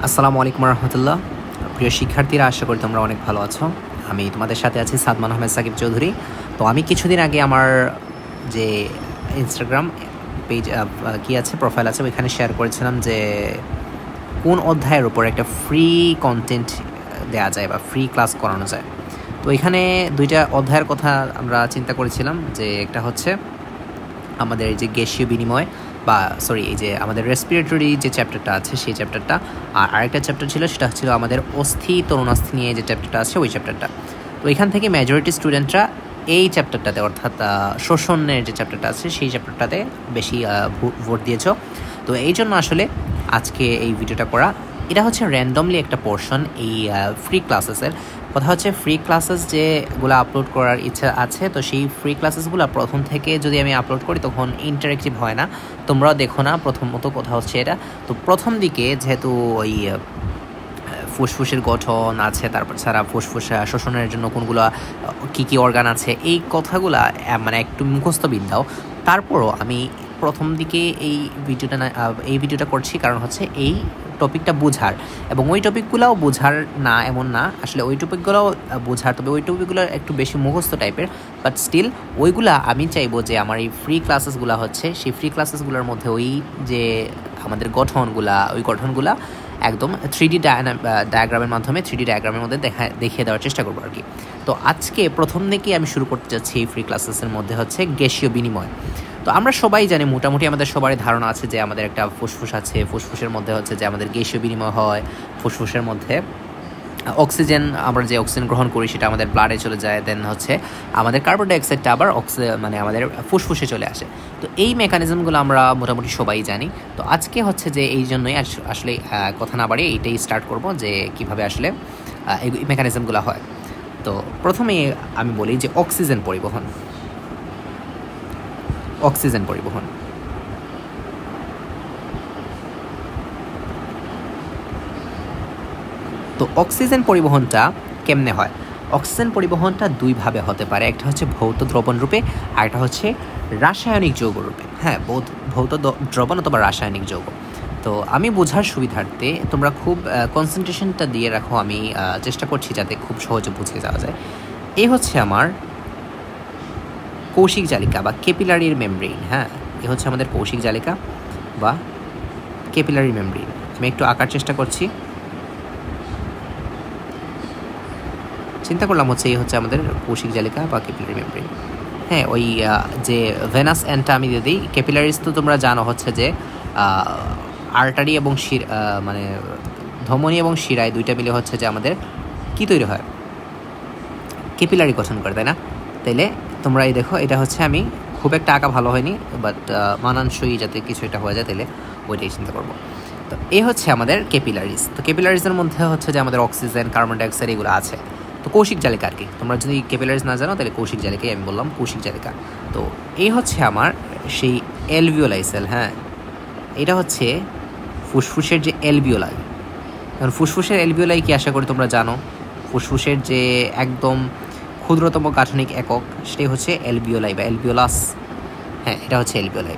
আসসালামু আলাইকুম রহমতুল্লাহ। প্রিয় শিক্ষার্থীরা, আশা করি তোমরা অনেক ভালো আছো। আমি তোমাদের সাথে আছি সাদমান আহমেদ সাকিব চৌধুরী। তো আমি কিছুদিন আগে আমার যে ইনস্টাগ্রাম পেজ কি আছে, প্রোফাইল আছে, ওইখানে শেয়ার করেছিলাম যে কোন অধ্যায়ের উপর একটা ফ্রি কন্টেন্ট দেওয়া যায় বা ফ্রি ক্লাস করানো যায়। তো এখানে দুইটা অধ্যায়ের কথা আমরা চিন্তা করেছিলাম, যে একটা হচ্ছে আমাদের এই যে গ্যাসীয় বিনিময় বা এই যে আমাদের রেসপিরেটরি যে চ্যাপ্টারটা আছে সেই চ্যাপ্টারটা, আর আরেকটা চ্যাপ্টার ছিল সেটা ছিল আমাদের অস্থি তরুণাস্থি নিয়ে যে চ্যাপ্টারটা আছে ওই চ্যাপ্টারটা। তো এখান থেকে মেজরিটি স্টুডেন্টরা এই চ্যাপ্টারটাতে, অর্থাৎ শোষণের যে চ্যাপ্টারটা আছে সেই চ্যাপ্টারটাতে বেশি ভোট দিয়েছ। তো এই জন্য আসলে আজকে এই ভিডিওটা করা। এটা হচ্ছে র্যান্ডমলি একটা পোর্শন এই ফ্রি ক্লাসেসের। কথা হচ্ছে ফ্রি ক্লাসেস যেগুলো আপলোড করার ইচ্ছা আছে, তো সেই ফ্রি ক্লাসেসগুলো প্রথম থেকে যদি আমি আপলোড করি তখন ইন্টারেক্টিভ হয় না, তোমরাও দেখো না। প্রথমত কথা হচ্ছে এটা, তো প্রথম দিকে যেহেতু ওই ফুসফুসের গঠন আছে, তারপর ছাড়া ফুসফুস শোষণের জন্য কোনগুলো কী কী অর্গান আছে, এই কথাগুলো মানে একটু মুখস্থ বিদ্যাও। তারপরও আমি প্রথম দিকে এই ভিডিওটা করছি কারণ হচ্ছে এই টপিকটা বোঝার, এবং ওই টপিকগুলোও বোঝার না এমন না, আসলে ওই টপিকগুলোও বোঝার, তবে ওই টপিকগুলো একটু বেশি মুখস্থ টাইপের। বাট স্টিল ওইগুলা আমি চাইবো যে আমার এই ফ্রি ক্লাসেসগুলো হচ্ছে, সেই ফ্রি ক্লাসেসগুলোর মধ্যে ওই যে আমাদের ওই গঠনগুলা একদম 3D ডায়াগ্রামের মাধ্যমে 3D ডায়াগ্রামের মধ্যে দেখিয়ে দেওয়ার চেষ্টা করবো আর কি। তো আজকে প্রথম থেকেই আমি শুরু করতে যাচ্ছি এই ফ্রি ক্লাসেসের মধ্যে হচ্ছে গ্যাসীয় বিনিময়। তো আমরা সবাই জানি, মোটামুটি আমাদের সবারই ধারণা আছে যে আমাদের একটা ফুসফুস আছে, ফুসফুসের মধ্যে হচ্ছে যে আমাদের গ্যাসীয় বিনিময় হয়। ফুসফুসের মধ্যে অক্সিজেন, আমরা যে অক্সিজেন গ্রহণ করি সেটা আমাদের ব্লাডে চলে যায়, দেন হচ্ছে আমাদের কার্বন ডাইঅক্সাইডটা আবার মানে আমাদের ফুসফুসে চলে আসে। তো এই মেকানিজমগুলো আমরা মোটামুটি সবাই জানি। তো আজকে হচ্ছে যে এই জন্যই আসলে কথা না বাড়িয়ে এইটাই স্টার্ট করব যে কীভাবে আসলে এই মেকানিজমগুলো হয়। তো প্রথমে আমি বলি যে অক্সিজেন পরিবহন। তো অক্সিজেন পরিবহনটা কেমনে হয়? অক্সিজেন পরিবহনটা দুইভাবে হতে পারে, একটা হচ্ছে ভৌত দ্রবণ রূপে, আর একটা হচ্ছে রাসায়নিক যৌগ রূপে। হ্যাঁ, ভৌত দ্রবণ অথবা রাসায়নিক যৌগ। তো আমি বোঝার সুবিধার্থে তোমরা খুব কনসেন্ট্রেশনটা দিয়ে রাখো, আমি চেষ্টা করছি যাতে খুব সহজে বুঝে যাওয়া যায়। এই হচ্ছে আমার কৌশিক জালিকা বা ক্যাপিলারির মেমব্রেইন। হ্যাঁ, এ হচ্ছে আমাদের কৌশিক জালিকা বা ক্যাপিলারি মেমব্রেইন। আমি একটু আঁকার চেষ্টা করছি। চিন্তা করলাম হচ্ছে এই হচ্ছে আমাদের কৌশিক জালিকা বা ক্যাপিলারি মেমব্রেইন। হ্যাঁ, ওই যে ভেনাস এন্ডটা আমি দিয়ে দিই। ক্যাপিলারিজ তো তোমরা জানো হচ্ছে যে আর্টারি এবং মানে ধমনী এবং শিরায় দুইটা মিলে হচ্ছে যে আমাদের কি তৈরি হয়, ক্যাপিলারি গঠন করে, তাই না? তাইলে তোমরা এই দেখো, এটা হচ্ছে আমি খুব একটা আঁকা ভালো হয়নি, বাট মানানসই যাতে কিছু একটা হয়ে যায় তাহলে ওইটাই চিন্তা করবো। তো এই হচ্ছে আমাদের ক্যাপিলারিজ। তো ক্যাপিলারিজের মধ্যে হচ্ছে যে আমাদের অক্সিজেন, কার্বন ডাইঅক্সাইড এগুলো আছে। তো কৌশিক জালিকা আর কি, তোমরা যদি ক্যাপিলারিজ না জানো তাহলে কৌশিক জালিকাই আমি বললাম, কৌশিক জালিকা। তো এই হচ্ছে আমার সেই অ্যালভিওলাই সেল। হ্যাঁ, এটা হচ্ছে ফুসফুসের যে অ্যালভিওলাই। কারণ ফুসফুসের অ্যালভিওলাই কি আশা করি তোমরা জানো, ফুসফুসের যে একদম ক্ষুদ্রতম গাঠনিক একক সেটাই হচ্ছে অ্যালভিওলাই বা অ্যালভিওলাস। হ্যাঁ, এটা হচ্ছে অ্যালভিওলাই।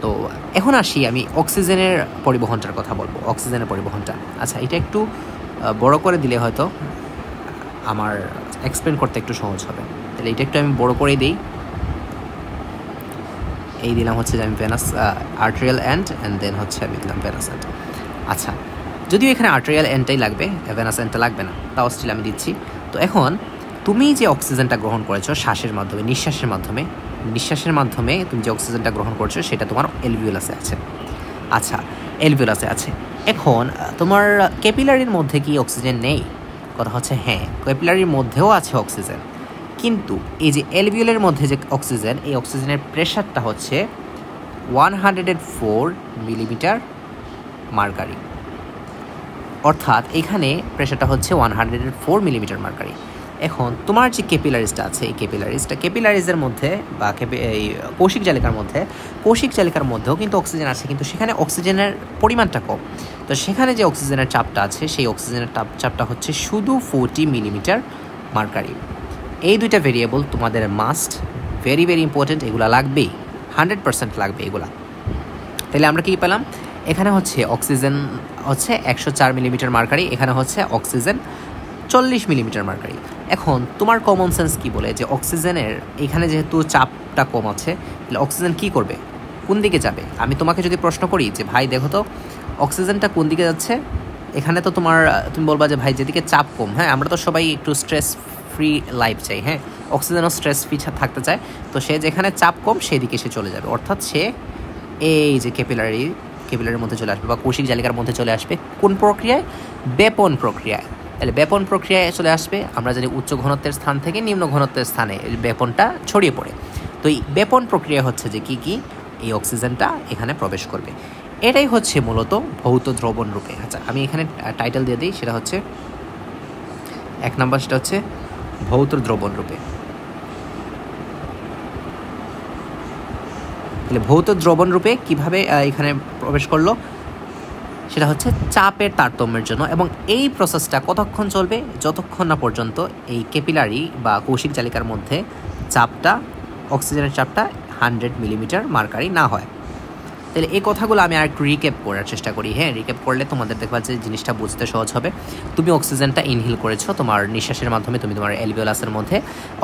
তো এখন আসি, আমি অক্সিজেনের পরিবহনটার কথা বলবো। অক্সিজেনের পরিবহনটা, আচ্ছা, এটা একটু বড় করে দিলে হয়তো আমার এক্সপ্লেন করতে একটু সহজ হবে। তাহলে এটা একটু আমি বড় করেই দিই। এই দিলাম হচ্ছে যে আমি ভেনাস আর্টেরিয়াল অ্যান্ড দেন হচ্ছে আমি দিলাম ভেনাস এন্ড। আচ্ছা, যদিও এখানে আর্টেরিয়াল এন্ডটাই লাগবে, ভেনাস এন্ডটা লাগবে না, তাও স্টিল আমি দিচ্ছি। তো এখন তুমি যে অক্সিজেনটা গ্রহণ করেছো নিঃশ্বাসের মাধ্যমে তুমি যে অক্সিজেনটা গ্রহণ করছো সেটা তোমার অ্যালভিওলাসে আছে। আচ্ছা, অ্যালভিওলাসে আছে। এখন তোমার ক্যাপিলারির মধ্যে কি অক্সিজেন নেই? কথা হচ্ছে হ্যাঁ, ক্যাপিলারির মধ্যেও আছে অক্সিজেন, কিন্তু এই যে অ্যালভিওলের মধ্যে যে অক্সিজেন, এই অক্সিজেনের প্রেশারটা হচ্ছে 104 মিলিমিটার মার্কারি। অর্থাৎ এখানে প্রেশারটা হচ্ছে 104 মিলিমিটার মার্কারি। এখন তোমার যে ক্যাপিলারিজটা আছে, এই ক্যাপিলারিজের মধ্যে বা এই কৌশিক জালিকার মধ্যেও কিন্তু অক্সিজেন আছে, কিন্তু সেখানে অক্সিজেনের পরিমাণটা কম। তো সেখানে যে অক্সিজেনের চাপটা আছে, সেই অক্সিজেনের চাপটা হচ্ছে শুধু 40 মিলিমিটার মার্কারি। এই দুইটা ভেরিয়েবল তোমাদের মাস্ট, ভেরি ভেরি ইম্পর্টেন্ট, এগুলো লাগবেই, 100% লাগবে এগুলা। তাহলে আমরা কী পেলাম? এখানে হচ্ছে অক্সিজেন হচ্ছে 104 মিলিমিটার মার্কারি, এখানে হচ্ছে অক্সিজেন 40 মিলিমিটার মার্কারি। এখন তোমার কমন সেন্স কি বলে যে অক্সিজেনের এখানে যেহেতু চাপটা কম আছে, তাহলে অক্সিজেন কি করবে, কোন দিকে যাবে? আমি তোমাকে যদি প্রশ্ন করি যে ভাই দেখো তো অক্সিজেনটা কোন দিকে যাচ্ছে, এখানে তো তুমি বলবা যে ভাই যেদিকে চাপ কম। হ্যাঁ, আমরা তো সবাই একটু স্ট্রেস ফ্রি লাইফ চাই। হ্যাঁ, অক্সিজেনও স্ট্রেস ফ্রি থাকতে চায়, তো সে যেখানে চাপ কম সেদিকে সে চলে যাবে, অর্থাৎ সে এই যে ক্যাপিলারির মধ্যে চলে আসবে বা কোষিক জালিকার মধ্যে চলে আসবে। কোন প্রক্রিয়ায়? বেপন প্রক্রিয়ায়। তাহলে বেপন প্রক্রিয়ায় চলে আসবে। আমরা জানি উচ্চ ঘনত্বের স্থান থেকে নিম্ন ঘনত্বের স্থানে বেপনটা ছড়িয়ে পড়ে। তো এই বেপন প্রক্রিয়া হচ্ছে যে কি এই অক্সিজেনটা এখানে প্রবেশ করবে। এটাই হচ্ছে মূলত ভৌত দ্রবণ রূপে। আচ্ছা, আমি এখানে টাইটেল দিয়ে দিই, সেটা হচ্ছে 1 নম্বর, সেটা হচ্ছে ভৌত দ্রবণ রূপে। তাহলে ভৌত দ্রবণ রূপে কীভাবে এখানে প্রবেশ করলো, সেটা হচ্ছে চাপের তারতম্যের জন্য। এবং এই প্রসেসটা কতক্ষণ চলবে? যতক্ষণ না পর্যন্ত এই ক্যাপিলারি বা কৌশিক জালিকার মধ্যে চাপটা, অক্সিজেনের চাপটা 100 মিলিমিটার মার্কারি না হয়। তাহলে এই কথাগুলো আমি আর একটু রিক্যাপ করার চেষ্টা করি। হ্যাঁ, রিক্যাপ করলে তোমাদের দেখবা যে জিনিসটা বুঝতে সহজ হবে। তুমি অক্সিজেনটা ইনহেল করেছো, তোমার নিঃশ্বাসের মাধ্যমে তুমি তোমার অ্যালভিওলাসের মধ্যে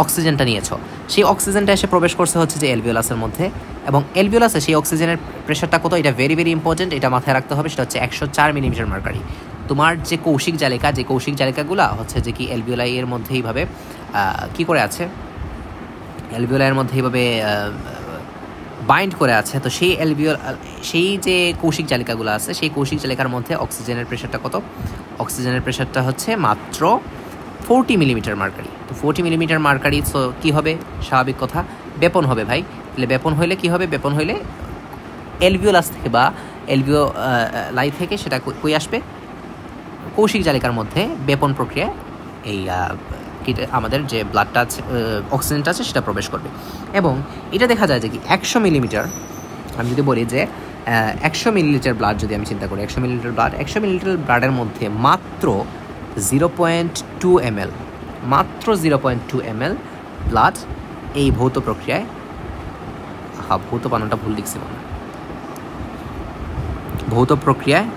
অক্সিজেনটা নিয়েছো। সেই অক্সিজেনটা এসে প্রবেশ করছে হচ্ছে যে অ্যালভিওলাসের মধ্যে, এবং অ্যালভিওলাসে সেই অক্সিজেনের প্রেশারটা কত, এটা ভেরি ভেরি ইম্পর্টেন্ট, এটা মাথায় রাখতে হবে। সেটা হচ্ছে 104 মিলিমিটার মার্কারি। তোমার যে কৌশিক জালিকাগুলো হচ্ছে যে কি অ্যালভিওলাই এর মধ্যে এইভাবে কী করে আছে, অ্যালভিওলাইয়ের মধ্যে এইভাবে বাইন্ড করে আছে। তো সেই যে কৌশিক জালিকাগুলো আছে, সেই কৌশিক জালিকার মধ্যে অক্সিজেনের প্রেশারটা কত? অক্সিজেনের প্রেশারটা হচ্ছে মাত্র 40 মিলিমিটার মার্কারি। তো 40 মিলিমিটার মার্কারি, সো কী হবে? স্বাভাবিক কথা, বেপন হবে ভাই। তাহলে বেপন হইলে কী হবে? বেপন হইলে অ্যালভিওলাস থেকে বা অ্যালভিওলাই থেকে সেটা কই আসবে? কৌশিক জালিকার মধ্যে বেপন প্রক্রিয়ায় এই আমাদের যে ব্লাডটা আছে, অক্সিজেনটা আছে, সেটা প্রবেশ করবে। এবং এটা দেখা যায় যে কি 100 মিলিমিটার, আমি যদি বলি যে 100 মিলিলিটার ব্লাড যদি আমি চিন্তা করি, 100 মিলিলিটার ব্লাডের মধ্যে মাত্র 0.2 ml, মাত্র 0.2 ml ব্লাড এই ভৌত প্রক্রিয়ায়, ভৌত বানানটা ভুল লিখছি মানে, ভৌত প্রক্রিয়ায়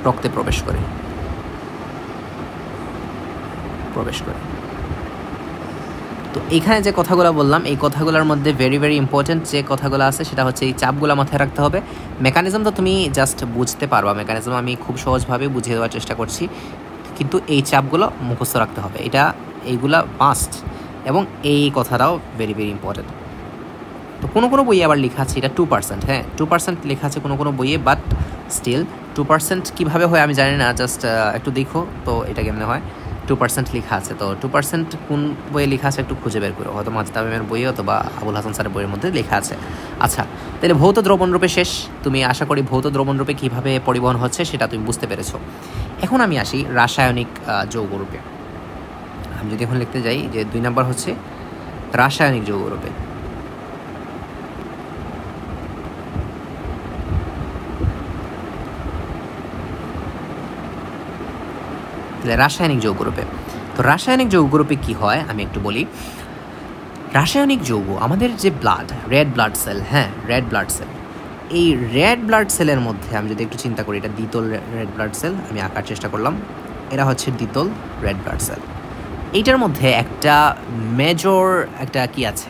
রক্তে প্রবেশ করে। তো এখানে যে কথাগুলো বললাম, এই কথাগুলোর মধ্যে ভেরি ভেরি ইম্পর্টেন্ট যে কথাগুলো আছে, সেটা হচ্ছে এই চাপগুলো মাথায় রাখতে হবে। মেকানিজম তো তুমি জাস্ট বুঝতে পারবা, মেকানিজম আমি খুব সহজভাবে বুঝিয়ে দেওয়ার চেষ্টা করছি, কিন্তু এই চাপগুলো মুখস্থ রাখতে হবে, এইগুলা মাস্ট। এবং এই কথাটাও ভেরি ভেরি ইম্পর্টেন্ট। তো কোনো বইয়ে আবার লেখা আছে এটা 2%, হ্যাঁ 2% লেখা আছে কোনো বইয়ে, বাট স্টিল 2% কীভাবে হয় আমি জানি না, জাস্ট একটু দেখো তো এটা কেমনে হয়। 2% লেখা আছে, তো 2% কোন বইয়ে লেখা আছে একটু খুঁজে বের করো, হয়তো মাজেদ আমিমের বইয়ে অথবা আবুল হাসান স্যারের বইয়ের মধ্যে লেখা আছে। আচ্ছা, তাহলে ভৌত দ্রবণ রূপে শেষ। তুমি আশা করি ভৌত দ্রবণ রূপে কীভাবে পরিবহন হচ্ছে সেটা তুমি বুঝতে পেরেছো। এখন আমি আসি রাসায়নিক যৌগরূপে। আমি যদি এখন লিখতে যাই যে 2 নম্বর হচ্ছে রাসায়নিক যৌগরূপে। রাসায়নিক যৌগরূপে, তো রাসায়নিক যৌগরূপে কি হয় আমি একটু বলি। রাসায়নিক যৌগ, আমাদের যে ব্লাড, রেড ব্লাড সেল, হ্যাঁ রেড ব্লাড সেল, এই রেড ব্লাড সেলের মধ্যে আমি যদি একটু চিন্তা করি, এটা দ্বিতল রেড ব্লাড সেল, আমি আঁকার চেষ্টা করলাম, এরা হচ্ছে দ্বিতল রেড ব্লাড সেল। এইটার মধ্যে একটা মেজর একটা কি আছে,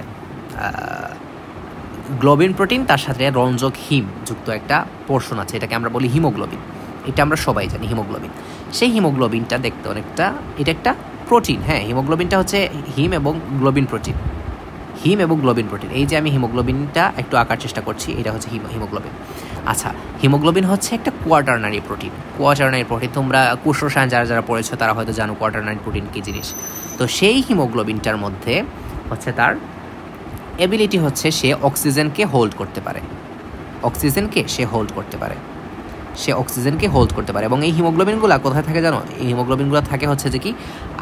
গ্লোবিন প্রোটিন, তার সাথে রঞ্জক হিম যুক্ত একটা পোর্শন আছে, এটাকে আমরা বলি হিমোগ্লোবিন। এটা আমরা সবাই জানি হিমোগ্লোবিন। সেই হিমোগ্লোবিনটা দেখতে অনেকটা, এটা একটা প্রোটিন, হ্যাঁ হিমোগ্লোবিনটা হচ্ছে হিম এবং গ্লোবিন প্রোটিন। এই যে আমি হিমোগ্লোবিনটা একটু আঁকার চেষ্টা করছি, এটা হচ্ছে হিমোগ্লোবিন। আচ্ছা, হিমোগ্লোবিন হচ্ছে একটা কোয়াটারনারি প্রোটিন। তোমরা কোষ রসায়ন যারা পড়েছো তারা হয়তো জানো কোয়াটারনারি প্রোটিন কী জিনিস। তো সেই হিমোগ্লোবিনটার মধ্যে হচ্ছে তার এবিলিটি হচ্ছে সে অক্সিজেনকে হোল্ড করতে পারে, এবং এই হিমোগ্লোবিনগুলো কোথায় থাকে জানো? এই হিমোগ্লোবিনগুলো থাকে হচ্ছে যে কি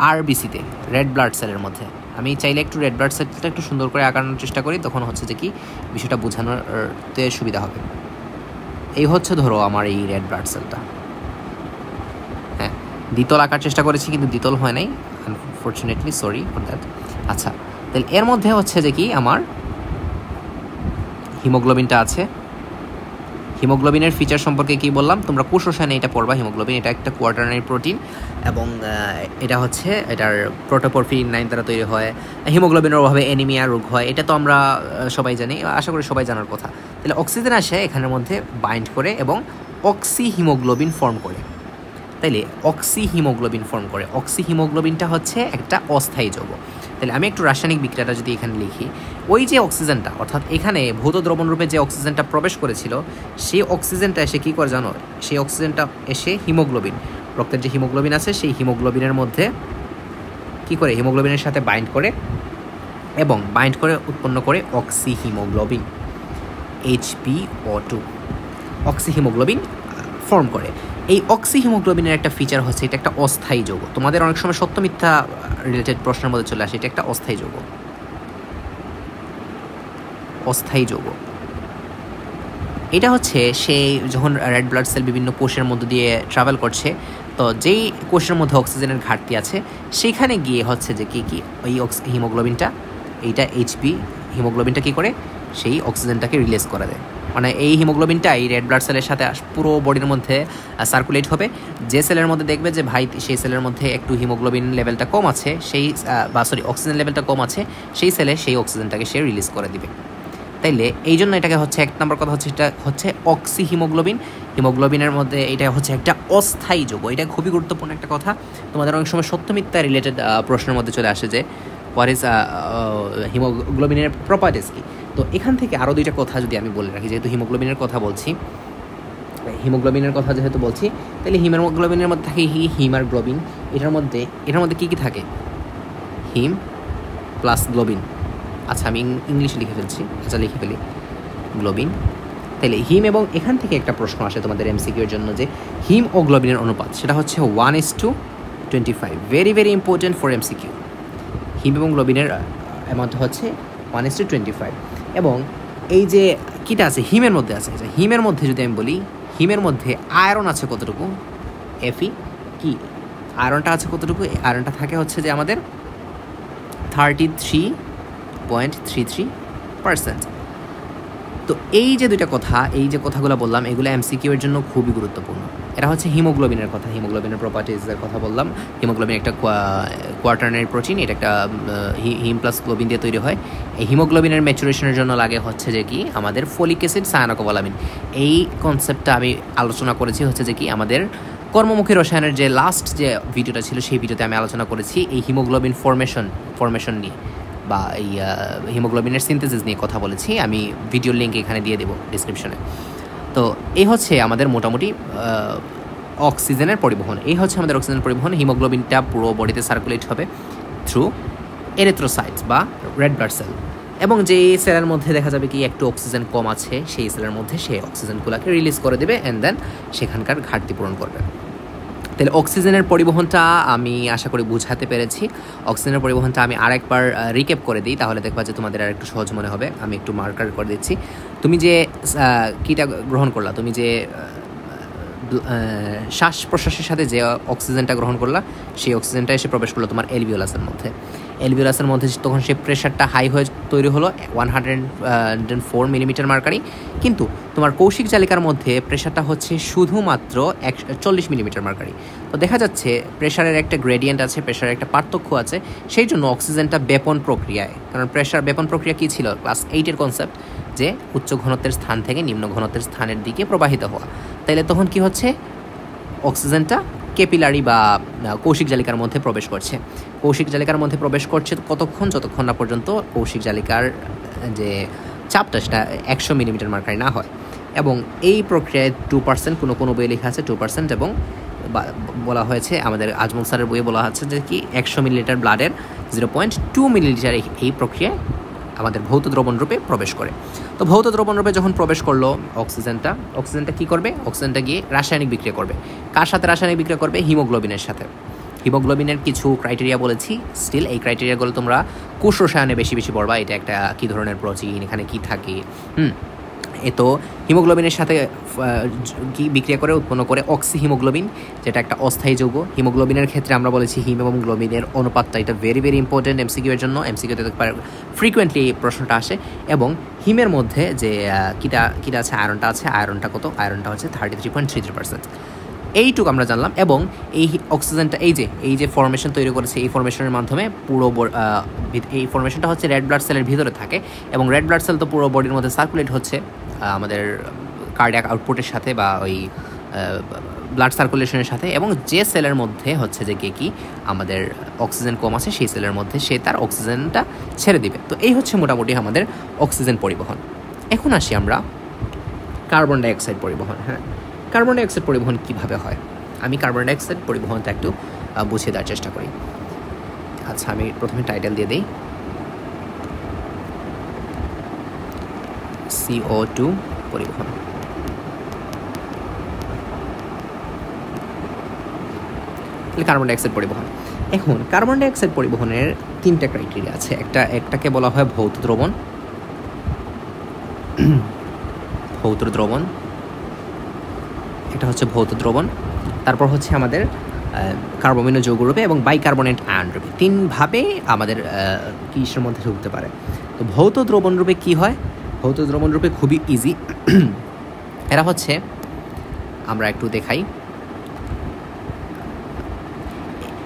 আরবিসিতে, রেড ব্লাড সেলের মধ্যে। আমি চাইলে একটু রেড ব্লাড সেলটা একটু সুন্দর করে আঁকানোর চেষ্টা করি, তখন হচ্ছে যে কি বিষয়টা বোঝানোতে সুবিধা হবে। এই হচ্ছে ধরো আমার এই রেড ব্লাড সেলটা, হ্যাঁ দ্বিতল আঁকার চেষ্টা করেছি কিন্তু দ্বিতল হয় নাই, আনফর্চুনেটলি, সরি ফর দ্যাট। আচ্ছা, তাহলে এর মধ্যে হচ্ছে যে কি আমার হিমোগ্লোবিনটা আছে। হিমোগ্লোবিনের ফিচার সম্পর্কে কি বললাম, তোমরা কোষ রসায়নে এটা পড়বা। হিমোগ্লোবিন এটা একটা কোয়াটারনারি প্রোটিন এবং এটা হচ্ছে এটার প্রোটোপরফিরিন 9 দ্বারা তৈরি হয়। হিমোগ্লোবিনের অভাবে অ্যানিমিয়া রোগ হয়, এটা তো আমরা সবাই জানি, আশা করি সবাই জানার কথা। তাহলে অক্সিজেন আসে এখানের মধ্যে বাইন্ড করে এবং অক্সি হিমোগ্লোবিন ফর্ম করে। তাইলে অক্সি হিমোগ্লোবিন ফর্ম করে। অক্সি হিমোগ্লোবিনটা হচ্ছে একটা অস্থায়ী যৌগ। তাহলে আমি একটু রাসায়নিক বিক্রিয়াটা যদি এখানে লিখি, ওই যে অক্সিজেনটা, অর্থাৎ এখানে ভৌত দ্রবণ রূপে যে অক্সিজেনটা প্রবেশ করেছিল, সেই অক্সিজেনটা এসে কী করে জানো, সেই অক্সিজেনটা এসে হিমোগ্লোবিন, রক্তের যে হিমোগ্লোবিন আছে সেই হিমোগ্লোবিনের মধ্যে কী করে, হিমোগ্লোবিনের সাথে বাইন্ড করে এবং বাইন্ড করে উৎপন্ন করে oxy haemoglobin, HbO2, oxy haemoglobin form করে। এই অক্সি হিমোগ্লোবিনের একটা ফিচার হচ্ছে এটা একটা অস্থায়ী যৌগ। তোমাদের অনেক সময় সত্য মিথ্যা রিলেটেড প্রশ্নের মধ্যে চলে আসে, এটা একটা অস্থায়ী যৌগ। অস্থায়ী যৌগ এটা হচ্ছে সেই যখন রেড ব্লাড সেল বিভিন্ন কোষের মধ্য দিয়ে ট্রাভেল করছে, তো যেই কোষের মধ্যে অক্সিজেনের ঘাটতি আছে সেখানে গিয়ে হচ্ছে যে কি ওই হিমোগ্লোবিনটা, এইটা হিমোগ্লোবিনটা কী করে, সেই অক্সিজেনটাকে রিলিজ করে দেয়। মানে এই হিমোগ্লোবিনটা এই রেড ব্লাড সেলের সাথে পুরো বডির মধ্যে সার্কুলেট হবে। যে সেলের মধ্যে দেখবে যে ভাই সেই সেলের মধ্যে একটু হিমোগ্লোবিন লেভেলটা কম আছে, সেই অক্সিজেন লেভেলটা কম আছে, সেই সেলে সেই অক্সিজেনটাকে সে রিলিজ করে দিবে। তাইলে এই জন্য এটাকে হচ্ছে এক নম্বর কথা হচ্ছে এটা হচ্ছে অক্সি হিমোগ্লোবিন। হিমোগ্লোবিনের মধ্যে এটা হচ্ছে একটা অস্থায়ী যৌগ। এটা খুবই গুরুত্বপূর্ণ একটা কথা, তোমাদের অনেক সময় সত্য মিথ্যা রিলেটেড প্রশ্নের মধ্যে চলে আসে যে হোয়াট ইজ হিমোগ্লোবিনের প্রপার্টিস কি। তো এখান থেকে আরও দুইটা কথা যদি আমি বলে রাখি, যেহেতু হিমোগ্লোবিনের কথা বলছি, তাহলে হিমোগ্লোবিনের মধ্যে থাকে হিম আর গ্লোবিন। এটার মধ্যে কী কী থাকে, হিম প্লাস গ্লোবিন। আচ্ছা আমি ইংলিশে লিখে ফেলছি, লিখে ফেলি গ্লোবিন। তাহলে হিম এবং এখান থেকে একটা প্রশ্ন আসে তোমাদের এমসিকিউর জন্য যে হিম ও গ্লোবিনের অনুপাত, সেটা হচ্ছে 1:25। Very very important for MCQ. Haem এবং গ্লোবিনের অ্যামাউন্ট হচ্ছে 1:25। এবং এই যে কীটা আছে হিমের মধ্যে আছে, হিমের মধ্যে যদি আমি বলি, হিমের মধ্যে আয়রন আছে কতটুকু, Fe কি আয়রনটা আছে কতটুকু, আয়রনটা থাকে হচ্ছে যে আমাদের 33.33%। তো এই যে দুইটা কথা, এই যে কথাগুলো বললাম, এগুলো এমসিকিউ এর জন্য খুবই গুরুত্বপূর্ণ। এটা হচ্ছে হিমোগ্লোবিনের কথা, হিমোগ্লোবিনের প্রপার্টিজের কথা বললাম। হিমোগ্লোবিন একটা কোয়াটারনারি প্রোটিন, এটা একটা হিম প্লাস গ্লোবিন দিয়ে তৈরি হয়। এই হিমোগ্লোবিনের ম্যাচুরেশনের জন্য লাগে হচ্ছে যে কি আমাদের ফলিক অ্যাসিড, সায়ানোকোবালামিন। এই কনসেপ্টটা আমি আলোচনা করেছি হচ্ছে যে কি আমাদের কর্মমুখী রসায়নের যে লাস্ট যে ভিডিওটা ছিল, সেই ভিডিওতে আমি আলোচনা করেছি এই হিমোগ্লোবিন ফরমেশন নিয়ে, বা এই হিমোগ্লোবিনের সিনথেসিস নিয়ে কথা বলেছি। আমি ভিডিওর লিঙ্ক এখানে দিয়ে দেবো ডিসক্রিপশনে। তো এই হচ্ছে আমাদের মোটামুটি অক্সিজেনের পরিবহন। এই হচ্ছে আমাদের অক্সিজেন পরিবহন। হিমোগ্লোবিনটা পুরো বডিতে সার্কুলেট হবে থ্রু এরিথ্রোসাইটস বা রেড ব্লাড সেল, এবং যে সেলের মধ্যে দেখা যাবে কি একটু অক্সিজেন কম আছে, সেই সেলের মধ্যে সেই অক্সিজেনগুলোকে রিলিজ করে দেবে অ্যান্ড দেন সেখানকার ঘাটতি পূরণ করবে। তাহলে অক্সিজেনের পরিবহনটা আমি আশা করি বুঝাতে পেরেছি। অক্সিজেনের পরিবহনটা আমি আরেকবার রিক্যাপ করে দিই, তাহলে দেখবা যে তোমাদের আর একটু সহজ মনে হবে। আমি একটু মার্কার করে দিচ্ছি। তুমি যে কীটা গ্রহণ করলা, তুমি যে শ্বাস প্রশ্বাসের সাথে যে অক্সিজেনটা গ্রহণ করলা, সেই অক্সিজেনটা এসে প্রবেশ করলো তোমার এলভিওলাসের মধ্যে। এলভিওলাসের মধ্যে তখন সেই প্রেশারটা হাই হয়ে তৈরি হলো 104 মিলিমিটার মার্কারি, কিন্তু তোমার কৌশিক জালিকার মধ্যে প্রেশারটা হচ্ছে শুধুমাত্র 40 মিলিমিটার মার্কারি। তো দেখা যাচ্ছে প্রেশারের একটা গ্রেডিয়েন্ট আছে, প্রেশারের একটা পার্থক্য আছে, সেই জন্য অক্সিজেনটা বেপন প্রক্রিয়ায়, কারণ প্রেশার বেপন প্রক্রিয়া কী ছিল, ক্লাস 8-এর কনসেপ্ট, যে উচ্চ ঘনত্বের স্থান থেকে নিম্ন ঘনত্বের স্থানের দিকে প্রবাহিত হওয়া। তাইলে তখন কি হচ্ছে, অক্সিজেনটা ক্যাপিলারি বা কৌশিক জালিকার মধ্যে প্রবেশ করছে। কৌশিক জালিকার মধ্যে প্রবেশ করছে কতক্ষণ, যতক্ষণ না পর্যন্ত কৌশিক জালিকার যে চাপটা সেটা 100 মিলিমিটার মার্কারি না হয়। এবং এই প্রক্রিয়ায় 2%, কোনো বইয়ে লেখা আছে 2%, এবং বলা হয়েছে আমাদের আজমল স্যারের বইয়ে বলা হচ্ছে যে কি 100 মিলিলিটার ব্লাডের 0.2 মিলিলিটার এই প্রক্রিয়ায় আমাদের ভৌত দ্রবণ রূপে প্রবেশ করে। তো ভৌত দ্রবণ রূপে যখন প্রবেশ করলো অক্সিজেনটা কী করবে, অক্সিজেনটা গিয়ে রাসায়নিক বিক্রিয়া করবে। কার সাথে রাসায়নিক বিক্রিয়া করবে? হিমোগ্লোবিনের সাথে। হিমোগ্লোবিনের কিছু ক্রাইটেরিয়া বলেছি, স্টিল এই ক্রাইটেরিয়াগুলো তোমরা কোষ রসায়নে বেশি পড়বা। এটা একটা কী ধরনের প্রোটিন, এখানে কী থাকে, তো হিমোগ্লোবিনের সাথে কি বিক্রিয়া করে উৎপন্ন করে অক্সি হিমোগ্লোবিন, যেটা একটা অস্থায়ী যৌগ। হিমোগ্লোবিনের ক্ষেত্রে আমরা বলেছি হিম এবং গ্লোবিনের অনুপাতটা, এটা ভেরি ভেরি ইম্পর্টেন্ট এমসিকিউ এর জন্য। এমসিকিউতে ফ্রিকোয়েন্টলি এই প্রশ্নটা আসে। এবং হিমের মধ্যে যে কিটা আছে, আয়রনটা আছে, আয়রনটা কত? আয়রনটা হচ্ছে 33.33%। এইটুকু আমরা জানলাম। এবং এই অক্সিজেনটা এই যে ফরমেশন তৈরি করেছে, এই ফরমেশনের মাধ্যমে পুরো এই ফরমেশনটা হচ্ছে রেড ব্লাড সেলের ভিতরে থাকে। এবং রেড ব্লাড সেল তো পুরো বডির মধ্যে সার্কুলেট হচ্ছে আমাদের কার্ডিয়াক আউটপুটের সাথে বা ওই ব্লাড সার্কুলেশনের সাথে। এবং যে সেলের মধ্যে হচ্ছে যে কি আমাদের অক্সিজেন কম আছে, সেই সেলের মধ্যে সে তার অক্সিজেনটা ছেড়ে দিবে। তো এই হচ্ছে মোটামুটি আমাদের অক্সিজেন পরিবহন। এখন আসি আমরা কার্বন ডাইঅক্সাইড পরিবহন। হ্যাঁ, কার্বন ডাইঅক্সাইড পরিবহন কীভাবে হয়? আমি কার্বন ডাইঅক্সাইড পরিবহনটা একটু বুঝিয়ে দেওয়ার চেষ্টা করি। আচ্ছা, আমি প্রথমে টাইটেল দিয়ে দিই, CO2 পরিবহন। কার্বন ডাইঅক্সাইড পরিবহন। এখন কার্বন ডাইঅক্সাইড পরিবহনের 3টা ক্রাইটেরিয়া আছে। একটাকে বলা হয় ভৌত দ্রবণ। এটা হচ্ছে ভৌত দ্রবণ। তারপর হচ্ছে আমাদের কার্বমিনো যৌগরূপে এবং বাইকার্বনেট আয়ন রূপে। 3ভাবে আমাদের কিসের মধ্যে ঢুকতে পারে। তো ভৌত দ্রবণ রূপে কী হয়? ভৌত দ্রবণ রূপে খুবই ইজি। এরা হচ্ছে, আমরা একটু দেখাই,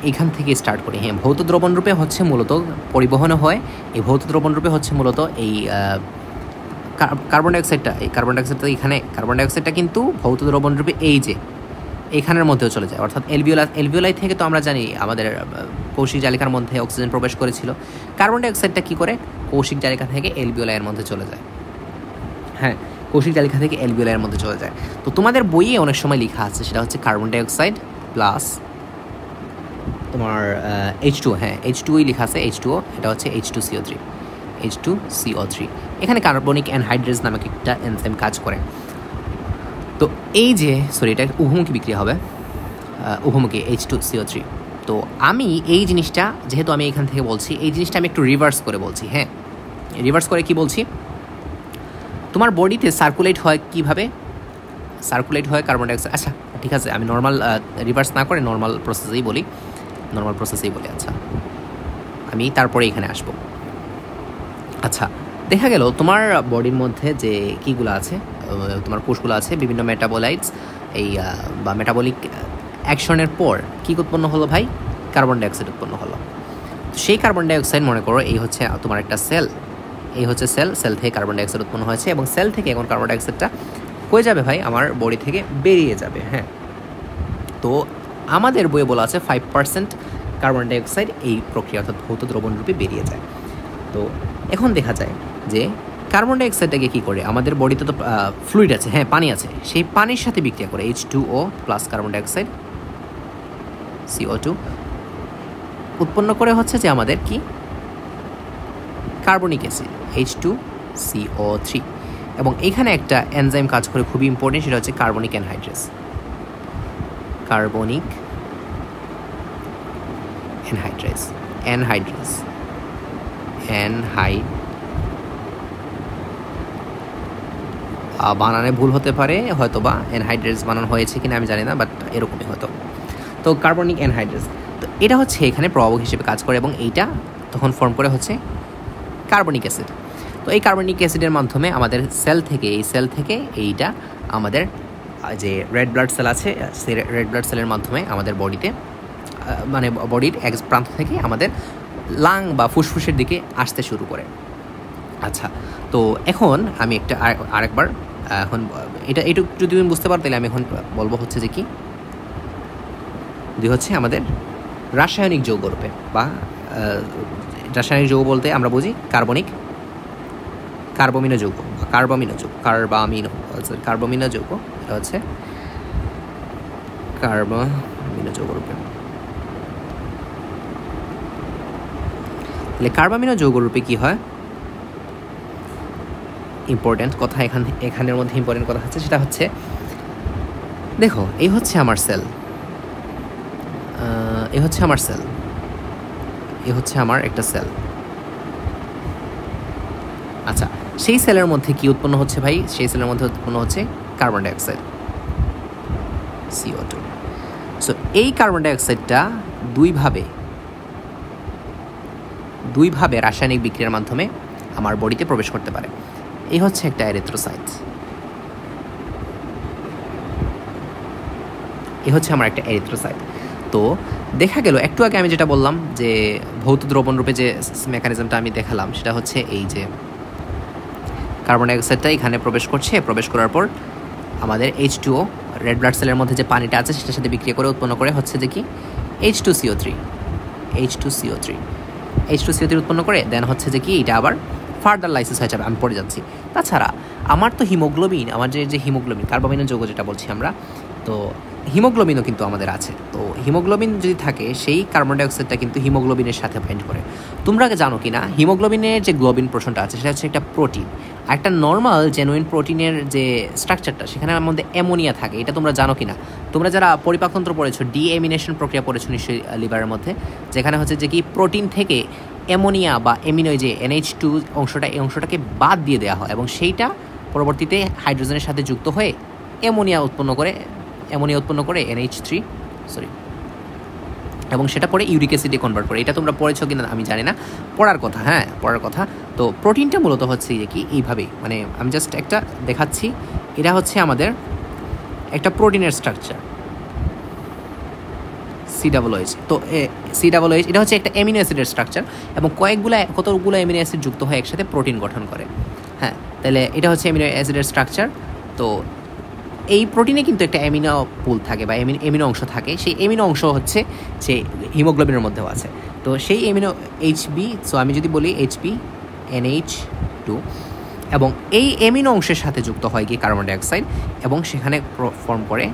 এখান থেকে স্টার্ট করি। হ্যাঁ, ভৌত দ্রবণ রূপে হচ্ছে মূলত পরিবহনও হয়। এই ভৌত দ্রবণ রূপে হচ্ছে মূলত এই কার্বন ডাইঅক্সাইডটা, কার্বন ডাইঅক্সাইডটা কিন্তু ভৌত দ্রবণ রূপে এইখানের মধ্যেও চলে যায়। অর্থাৎ এলভিওলাই থেকে তো আমরা জানি আমাদের কৌশিক জালিকার মধ্যে অক্সিজেন প্রবেশ করেছিল। কার্বন ডাইঅক্সাইডটা কী করে? কৌশিক জালিকা থেকে এলভিওলাইয়ের মধ্যে চলে যায়। হ্যাঁ, কৌশিক জালিকা থেকে এলভিওলাইয়ের মধ্যে চলে যায়। তো তোমাদের বইয়ে অনেক সময় লেখা আছে, সেটা হচ্ছে কার্বন ডাইঅক্সাইড প্লাস তোমার H2O। হ্যাঁ, H2O লেখা আছে, H2O, এটা হচ্ছে H2CO3। এখানে কার্বনিক অ্যানহাইড্রেজ নামক একটা এনজাইম কাজ করে। তো এটা উভমুখী বিক্রিয়া হবে, উভমুখী H2CO3। তো আমি এই জিনিসটা, যেহেতু আমি এখান থেকে বলছি, এই জিনিসটা আমি একটু রিভার্স করে বলছি। হ্যাঁ, রিভার্স করে কি বলছি? তোমার বডিতে সার্কুলেট হয় কিভাবে? সার্কুলেট হয় কার্বন ডাইঅক্সাইড। আচ্ছা ঠিক আছে, আমি নর্মাল রিভার্স না করে নর্মাল প্রসেসেই বলি। আচ্ছা, আমি তারপরে এখানে আসবো। আচ্ছা, দেখা গেল তোমার বডির মধ্যে যে কীগুলো আছে, তোমার কোষগুলো আছে, বিভিন্ন মেটাবোলাইটস, বা মেটাবলিক অ্যাকশনের পর কী উৎপন্ন হলো ভাই? কার্বন ডাইঅক্সাইড উৎপন্ন হলো। সেই কার্বন ডাইঅক্সাইড, মনে করো এই হচ্ছে তোমার একটা সেল, সেল থেকে কার্বন ডাইঅক্সাইড উৎপন্ন হয়েছে। এবং সেল থেকে এখন কার্বন ডাইঅক্সাইডটা কই যাবে ভাই? আমার বডি থেকে বেরিয়ে যাবে। হ্যাঁ, তো আমাদের বইয়ে বলা আছে 5% কার্বন ডাইঅক্সাইড এই প্রক্রিয়া, অর্থাৎ ভৌত দ্রবণ রূপে বেরিয়ে যায়। তো এখন দেখা যায় যে কার্বন ডাইঅক্সাইডটাকে কী করে? আমাদের বডিতে তো ফ্লুইড আছে, হ্যাঁ পানি আছে, সেই পানির সাথে বিক্রিয়া করে H2O plus carbon dioxide CO2 উৎপন্ন করে হচ্ছে যে আমাদের কি কার্বনিক অ্যাসিড H2CO3। এবং এখানে একটা এনজাইম কাজ করে, খুবই ইম্পর্টেন্ট, সেটা হচ্ছে কার্বনিক অ্যানহাইড্রেজ। বানানে ভুল হতে পারে, হয়তো বা অ্যানহাইড্রেজ বানানো হয়েছে কিনা আমি জানি না, বাট এরকমই হয়তো। তো কার্বনিক অ্যানহাইড্রেজ, তো এটা হচ্ছে এখানে প্রভাবক হিসেবে কাজ করে এবং এইটা তখন ফর্ম করে হচ্ছে কার্বনিক অ্যাসিড। তো এই কার্বনিক অ্যাসিডের মাধ্যমে আমাদের সেল থেকে এইটা আমাদের যে রেড ব্লাড সেল আছে, সেই রেড ব্লাড সেলের মাধ্যমে আমাদের বডিতে, মানে বডির এক প্রান্ত থেকে আমাদের লাং বা ফুসফুসের দিকে আসতে শুরু করে। আচ্ছা, তো এখন আমি একটা আরেকবার, এখন এইটুকু যদি তুমি বুঝতে পারো, তাহলে আমি এখন বলবো হচ্ছে যে কি হচ্ছে আমাদের রাসায়নিক যৌগ রূপে, বা রাসায়নিক যৌগ বলতে আমরা বুঝি কার্বমিনো যৌগ, এটা হচ্ছে কার্বমিনো যৌগ রূপে। তাহলে কার্বমিনো যৌগ রূপে কি হয়? ইম্পর্টেন্ট কথা এখানের মধ্যে ইম্পর্টেন্ট কথা হচ্ছে, সেটা হচ্ছে দেখো, এই হচ্ছে আমার সেল, এই হচ্ছে আমার একটা সেল। আচ্ছা, সেই সেলের মধ্যে কি উৎপন্ন হচ্ছে ভাই? সেই সেলের মধ্যে উৎপন্ন হচ্ছে কার্বন ডাইঅক্সাইড, CO2। সো এই কার্বন ডাইঅক্সাইডটা দুইভাবে রাসায়নিক বিক্রিয়ার মাধ্যমে আমার বডিতে প্রবেশ করতে পারে। এই হচ্ছে একটা এরিথ্রোসাইট, এই হচ্ছে আমার একটা এরিথ্রোসাইট। তো দেখা গেল একটু আগে আমি যেটা বললাম যে ভৌত দ্রবণ রূপে যে মেকানিজমটা আমি দেখালাম, সেটা হচ্ছে এই যে কার্বন ডাইঅক্সাইডটা এখানে প্রবেশ করছে, প্রবেশ করার পর আমাদের H2O রেড ব্লাড সেলের মধ্যে যে পানিটা আছে সেটার সাথে বিক্রিয়া করে উৎপন্ন করে হচ্ছে যে কি H2CO3 উৎপন্ন করে। দেন হচ্ছে যে কি এটা আবার ফার্দার লাইসিস হয়ে যাবে, আমি পড়ে যাচ্ছি। তাছাড়া আমার তো হিমোগ্লোবিন, আমার যে হিমোগ্লোবিন কার্বোমিনের যৌগ যেটা বলছি আমরা, তো হিমোগ্লোবিনও কিন্তু আমাদের আছে। তো হিমোগ্লোবিন যদি থাকে সেই কার্বন ডাইঅক্সাইডটা কিন্তু হিমোগ্লোবিনের সাথে বাইন্ড করে। তোমরা জানো কি না হিমোগ্লোবিনের যে গ্লোবিন পোর্শনটা আছে সেটা হচ্ছে একটা প্রোটিন, আর একটা নর্মাল জেনুইন প্রোটিনের যে স্ট্রাকচারটা সেখানে মধ্যে অ্যামোনিয়া থাকে, এটা তোমরা জানো কি না? তোমরা যারা পরিপাকতন্ত্র পড়েছো, ডিএমিনেশন প্রক্রিয়া পড়েছো নিশ্চয়ই লিভারের মধ্যে, যেখানে হচ্ছে যে কি প্রোটিন থেকে অ্যামোনিয়া বা অ্যামিনো যে NH2 অংশটা, এই অংশটাকে বাদ দিয়ে দেওয়া হয় এবং সেইটা পরবর্তীতে হাইড্রোজেনের সাথে যুক্ত হয়ে অ্যামোনিয়া উৎপন্ন করে NH3 এবং সেটা পরে ইউরিক অ্যাসিডে কনভার্ট করে। এটা তোমরা পড়েছো কিনা আমি জানি না, পড়ার কথা। তো প্রোটিনটা মূলত হচ্ছে যে কি এইভাবেই, মানে আমি জাস্ট একটা দেখাচ্ছি, এটা হচ্ছে আমাদের একটা প্রোটিনের স্ট্রাকচার COOH। তো COOH এটা হচ্ছে একটা অ্যামিনো অ্যাসিডের স্ট্রাকচার এবং কতগুলো অ্যামিনো অ্যাসিড যুক্ত হয়ে একসাথে প্রোটিন গঠন করে। হ্যাঁ, তাহলে এটা হচ্ছে অ্যামিনো অ্যাসিডের স্ট্রাকচার। তো এই প্রোটিনে কিন্তু একটা অ্যামিনো পুল থাকে বা অ্যামিনো অংশ থাকে, সেই অ্যামিনো অংশ হচ্ছে যে হিমোগ্লোবিনের মধ্যেও আছে। তো সেই অ্যামিনো HB, সো আমি যদি বলি HBNH2, এবং এই অ্যামিনো অংশের সাথে যুক্ত হয় কি কার্বন ডাইঅক্সাইড এবং সেখানে ফর্ম করে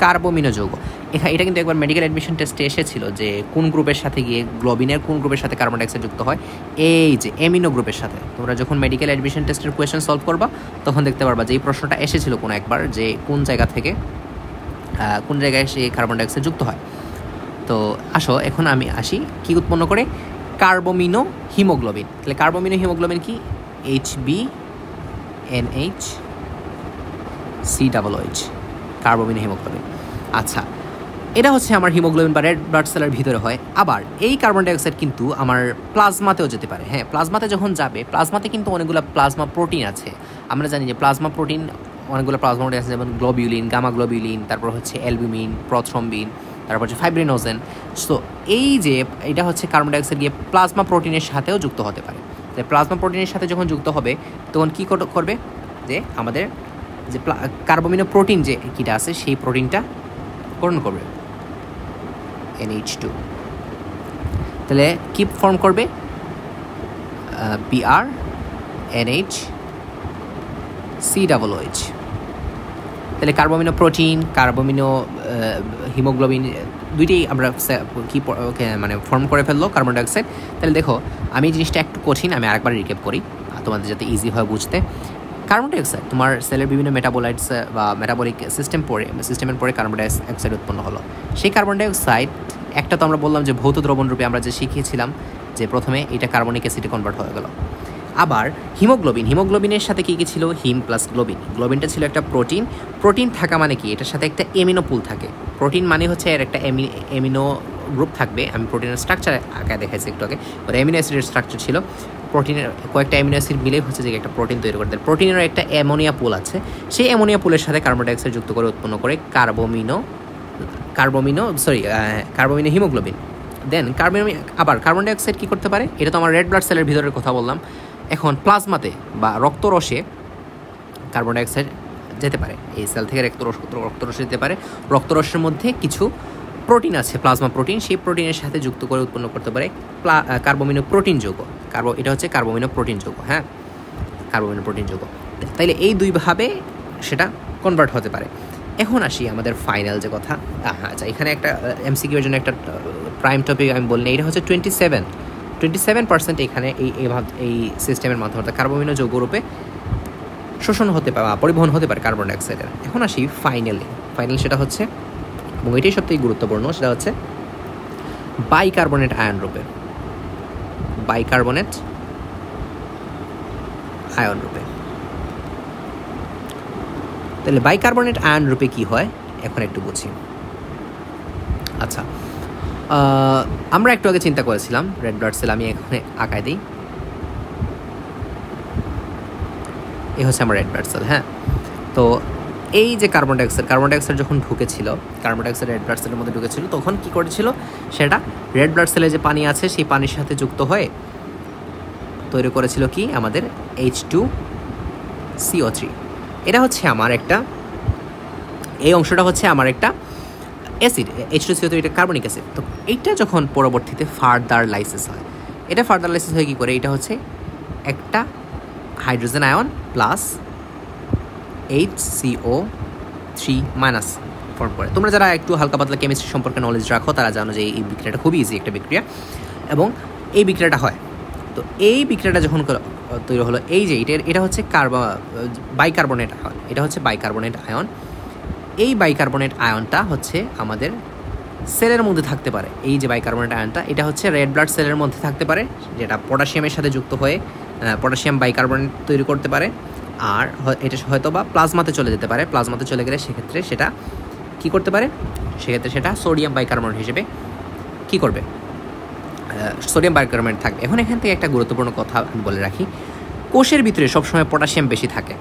কার্বোমিনো যৌগ। এটা কিন্তু একবার মেডিকেল অ্যাডমিশন টেস্টে এসেছিল যে কোন গ্রুপের সাথে গিয়ে গ্লোবিনের কোন গ্রুপের সাথে কার্বন ডাইঅক্সাইড যুক্ত হয়, এই যে অ্যামিনো গ্রুপের সাথে। তোমরা যখন মেডিকেল অ্যাডমিশন টেস্টের কোয়েশ্চেন সলভ করবা তখন দেখতে পারবা যে এই প্রশ্নটা এসেছিল কোনো একবার, যে কোন জায়গায় সে কার্বন ডাইঅক্সাইড যুক্ত হয়। তো আসো এখন আমি আসি কি উৎপন্ন করে কার্বোমিনো হিমোগ্লোবিন। তাহলে কার্বোমিনো হিমোগ্লোবিন কি HbNH(COOH) কার্বোমিনো হিমোগ্লোবিন। আচ্ছা, এটা হচ্ছে আমার হিমোগ্লোবিন বা রেড ব্লাড সেলের ভিতরে হয়। আবার এই কার্বন ডাইঅক্সাইড কিন্তু আমার প্লাজমাতেও যেতে পারে। হ্যাঁ, প্লাজমাতে যখন যাবে, প্লাজমাতে কিন্তু অনেকগুলো প্লাজমা প্রোটিন আছে। আমরা জানি যে প্লাজমা প্রোটিন অনেকগুলো প্লাজমা প্রোটিন আছে, যেমন গ্লোবিউলিন, গামা গ্লোবিউলিন, তারপর হচ্ছে অ্যালবুমিন, প্রোথ্রম্বিন, তারপর হচ্ছে ফাইব্রিনোজেন। সো এই যে এটা হচ্ছে কার্বন ডাইঅক্সাইড গিয়ে প্লাজমা প্রোটিনের সাথেও যুক্ত হতে পারে। তাই প্লাজমা প্রোটিনের সাথে যখন যুক্ত হবে তখন কী করবে, যে আমাদের যে কার্বোমিনো প্রোটিন যে কীটা আছে সেই প্রোটিনটা গ্রহণ করবে NH2। তাহলে কি ফর্ম করবে BrNH(COOH)। তাহলে কার্বোমিনো প্রোটিন, কার্বোমিনো হিমোগ্লোবিন দুইটাই আমরা মানে ফর্ম করে ফেললো কার্বন ডাইঅক্সাইড। তাহলে দেখো আমি জিনিসটা একটু কঠিন, আমি আরেকবার রিক্যাপ করি তোমাদের যাতে ইজি হয় বুঝতে। কার্বন ডাইঅক্সাইড তোমার সেলের বিভিন্ন মেটাবোলাইটস বা মেটাবলিক সিস্টেমের পরে কার্বন ডাইঅক্সাইড উৎপন্ন হলো। সেই কার্বন ডাইঅক্সাইড একটা তো আমরা বললাম যে ভৌত দ্রবণ রূপে আমরা যে শিখিয়েছিলাম যে প্রথমে এটা কার্বনিক অ্যাসিডে কনভার্ট হয়ে গেল। আবার হিমোগ্লোবিনের সাথে কী ছিল, হিম প্লাস গ্লোবিনটা ছিল একটা প্রোটিন থাকা মানে কি এটার সাথে একটা অ্যামিনো পুল থাকে। প্রোটিন মানে হচ্ছে এর একটা অ্যামিনো গ্রুপ থাকবে। আমি প্রোটিনের স্ট্রাকচার আঁকা দেখাইছি একটু আগে, অ্যামিনো অ্যাসিডের স্ট্রাকচার ছিল। প্রোটিনের কয়েকটা অ্যামিনো অ্যাসিড মিলে হচ্ছে যে একটা প্রোটিন তৈরি করতে। প্রোটিনের একটা অ্যামোনিয়া পুল আছে, সেই অ্যামোনিয়া পুলের সাথে কার্বন ডাইঅক্সাইড যুক্ত করে উৎপন্ন করে কার্বোমিনো হিমোগ্লোবিন। দেন কার্বন ডাইঅক্সাইড কী করতে পারে, এটা তো আমার রেড ব্লাড সেলের ভিতরের কথা বললাম। এখন প্লাজমাতে বা রক্তরসে কার্বন ডাইঅক্সাইড যেতে পারে, এই সেল থেকে রক্তরসে যেতে পারে। রক্তরসের মধ্যে কিছু প্রোটিন আছে, প্লাজমা প্রোটিন, সেই প্রোটিনের সাথে যুক্ত করে উৎপন্ন করতে পারে কার্বোমিনো প্রোটিন যৌগ। এটা হচ্ছে কার্বোমিনো প্রোটিন যৌগ। হ্যাঁ, কার্বোমিনো প্রোটিন যৌগ। তাইলে এই দুইভাবে সেটা কনভার্ট হতে পারে। এখন আসি আমাদের ফাইনাল যে কথা। আচ্ছা, এখানে একটা MCQ এর জন্য একটা প্রাইম টপিক আমি বলি, এটা হচ্ছে 27% এখানে এই সিস্টেমের মাধ্যমে কার্বোমিনো যৌগরূপে শোষণ হতে পারে, পরিবহন হতে পারে কার্বন ডাইঅক্সাইডের। এখন আসি ফাইনাল সেটা হচ্ছে, এবং এটাই সবথেকে গুরুত্বপূর্ণ, সেটা হচ্ছে বাইকার্বনেট আয়ন রূপে। তাহলে বাইকার্বনেট আয়ন রূপে কি হয় এখন একটু বুঝি। আচ্ছা, আমরা একটু আগে চিন্তা করেছিলাম রেড ব্লাড সেল, আমি এখানে আঁকায় দিই, এই হচ্ছে আমার রেড ব্লাড সেল। হ্যাঁ, তো এই যে কার্বন ডাইঅক্সাইড যখন ঢুকেছিল, কার্বন ডাইঅক্সাইড রেড ব্লাড সেলের মধ্যে ঢুকেছিল, তখন কি করেছিল, সেটা রেড ব্লাড সেলে যে পানি আছে সেই পানির সাথে যুক্ত হয়ে তৈরি করেছিল কি আমাদের H2CO3। এটা হচ্ছে আমার একটা, এই অংশটা হচ্ছে আমার একটা অ্যাসিড, H2CO3 এটা কার্বনিক অ্যাসিড। তো এইটা যখন পরবর্তীতে ফার্দার লাইসিস হয়, এটা ফার্দার লাইসিস হয়ে কী করে, এটা হচ্ছে একটা hydrogen ion plus HCO3 minus form করে। তোমরা যারা একটু হালকা পাতলা কেমিস্ট্রি সম্পর্কে নলেজ রাখো তারা জানো যে এই বিক্রিয়াটা খুবই ইজি একটা বিক্রিয়া, এবং এই বিক্রিয়াটা হয়। তো এই বিক্রিয়াটা যখন তৈরি হলো, এই যে এটা হচ্ছে বাইকার্বনেট আয়ন, এটা হচ্ছে বাইকার্বনেট আয়ন। এই বাইকার্বনেট আয়নটা হচ্ছে আমাদের সেলের মধ্যে থাকতে পারে। এই যে বাইকার্বনেট আয়নটা, এটা হচ্ছে রেড ব্লাড সেলের মধ্যে থাকতে পারে, যেটা পটাশিয়ামের সাথে যুক্ত হয়ে পটাশিয়াম বাইকার্বনেট তৈরি করতে পারে। আর এটা হয়তো বা প্লাজমাতে চলে যেতে পারে, প্লাজমাতে চলে গেলে সেক্ষেত্রে সেটা কি করতে পারে, সেক্ষেত্রে সেটা সোডিয়াম বাইকার্বনেট হিসেবে কি করবে, সোডিয়াম বাইকার্বনেট থাকবে। এখন এখান থেকে একটা গুরুত্বপূর্ণ কথা আমি বলে রাখি, কোষের ভিতরে সবসময় পটাশিয়াম বেশি থাকে,